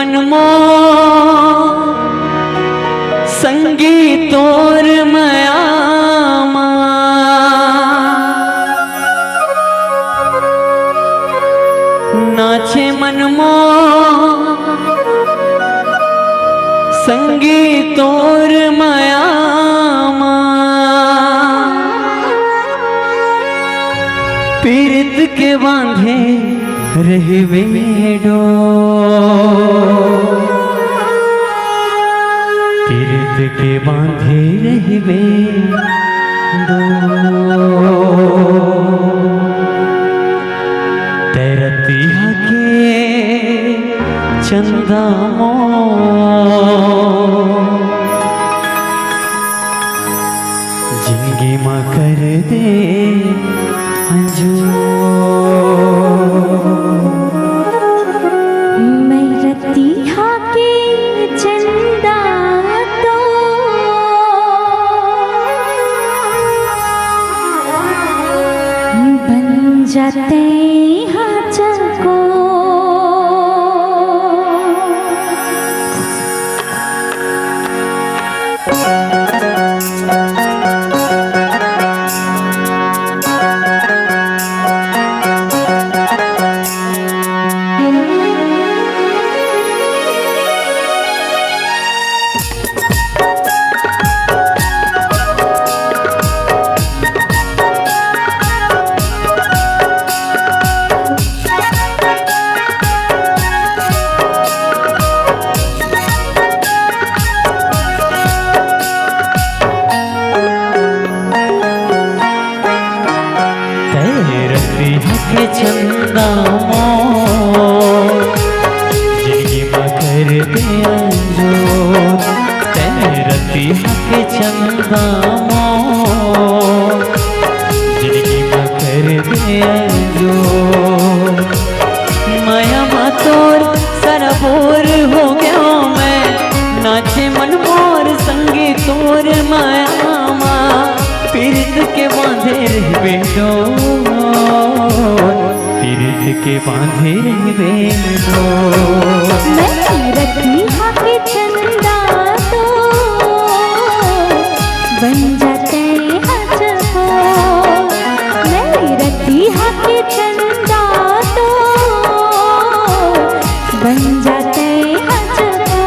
मन मो संगीतोर मयामा नाचे मन मो संगीतोर मयामा पीरित के बांधे रहवे डो पीरित के बांधे रहवे दो तेरतिया के चंदा मो जिंदगी मां कर दे अंजू मैं रतिया के चंदा तो बन जाते को के चंदा मो जिंदगी में कर दे अंजो तेरतिया के चंदा मो जिंदगी में कर दे अंजो माया मा तोर सरबोर हो गया मैं नाचे मन मोर संगी तोर माया मा पीरित के बांधे रहवे डो पीरित के बांधे रहवे दो मैं रतिया के चंदा तो बन जाते को मैं रतिया के चंदा तो बन जाते को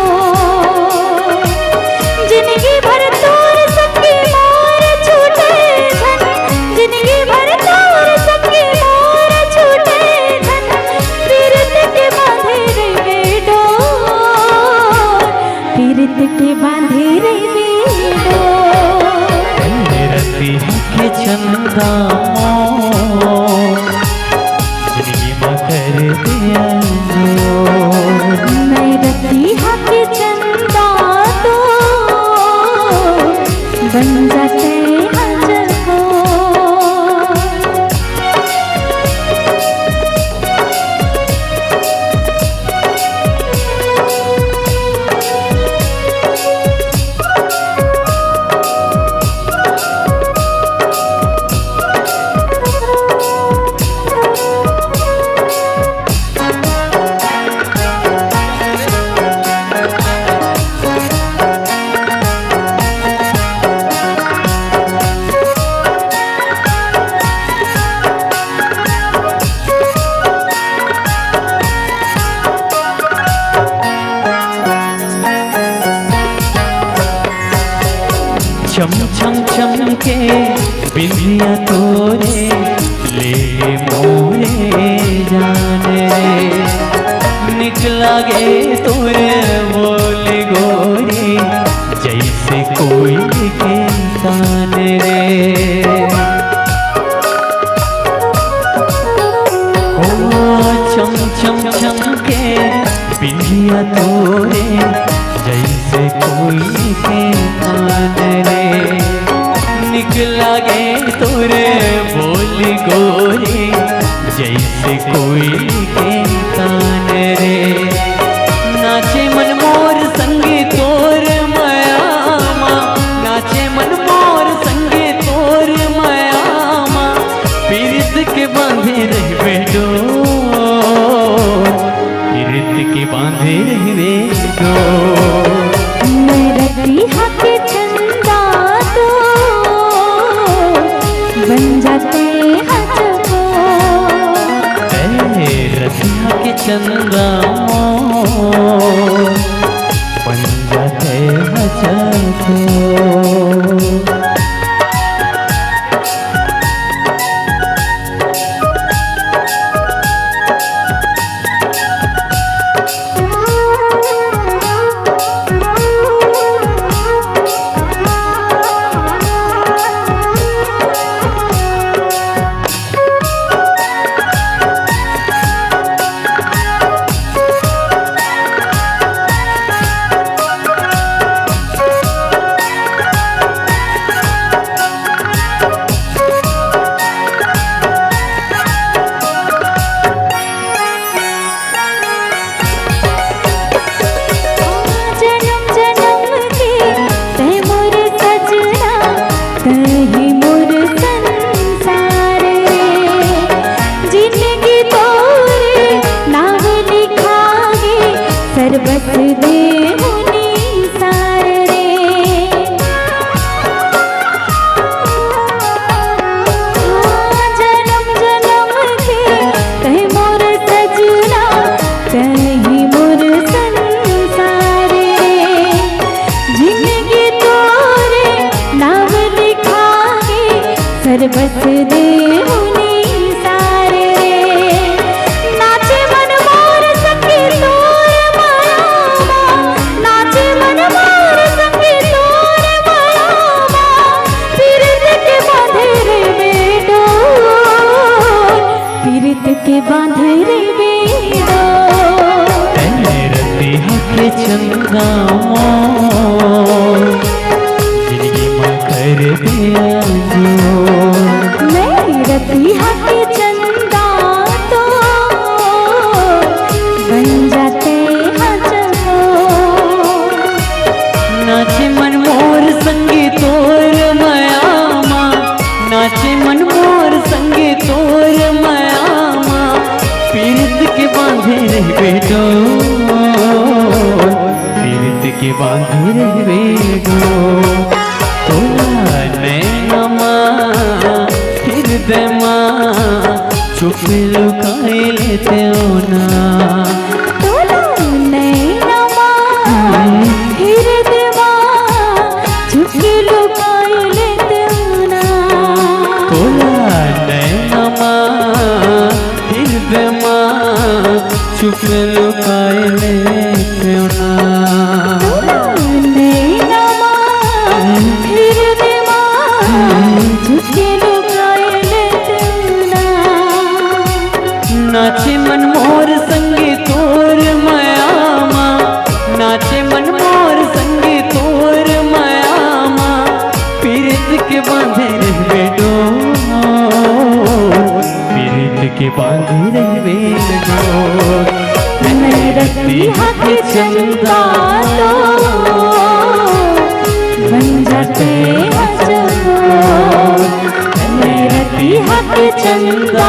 जिंदगी भर तोर संगी मोर छूटे धन जिंदगी भर तोर संगी मोर छूटे धन पीरित के बांधे रहवे डो पीरित के बांधे रहवे डो रतिया के चंदा मो जिंदगी में कर दे अंजो मैं रतिया के चंदा तो बन जाते को चम चम चम के बिंदिया तोरे ले मोरे जाने निकला गे तोरे बोल गोरे जैसे कोई के कान रे ओ चम चम चम के बिंदिया तोरे जैसे कोई के कान रे निकला गे तोरे बोल गोरी जैसे कोई के कान रे नाचे मन मोर संगी तोर मयामा नाचे मन मोर संगी तोर मयामा पीरित के बांधे रहवे डो पीरित के बांधे रहवे चंदा मोर बन जाते हजार को। बस दे हुनी सार रे। जन्म जन्म के कहे मोर सजना कहीं मोर संसार रे। जिंदगी तोरे नाम लिखागे सर बस दे हुनी सार रे। नाचे मन मोर सखी तोर के बांधे रे बेड़ो रति हके चंदा मोर जिंदगी में कर दिया जो। मैं रति हके चंदा तो बन जाते हजो। नाचे मन मोर संगी तोर मायामा नाचे मन मोर संगी तोर मायामा पीरित के बांधे रह बेटो पीरित के बांधे रह बेटो। तोला नैनमा हृदय माँ चुप लुकाए लेते हो ना। तोला नैनमा हृदय माँ चुप लुकाए लेते हो ना। तोला नैनमा हृदय माँ चुप लुकाए लेते हो ना। नैनमा हृदय माँ चुप लुकाए लेते हो ना। नाचे मन मोर संगी तोर मायामा नाचे मन मोर संगी तोर मायामा पीरित के बांधे रह बेटो पीरित के बांधे रह बेटो। रति हके चंदा तो बन जाते हजो। रति हके चंदा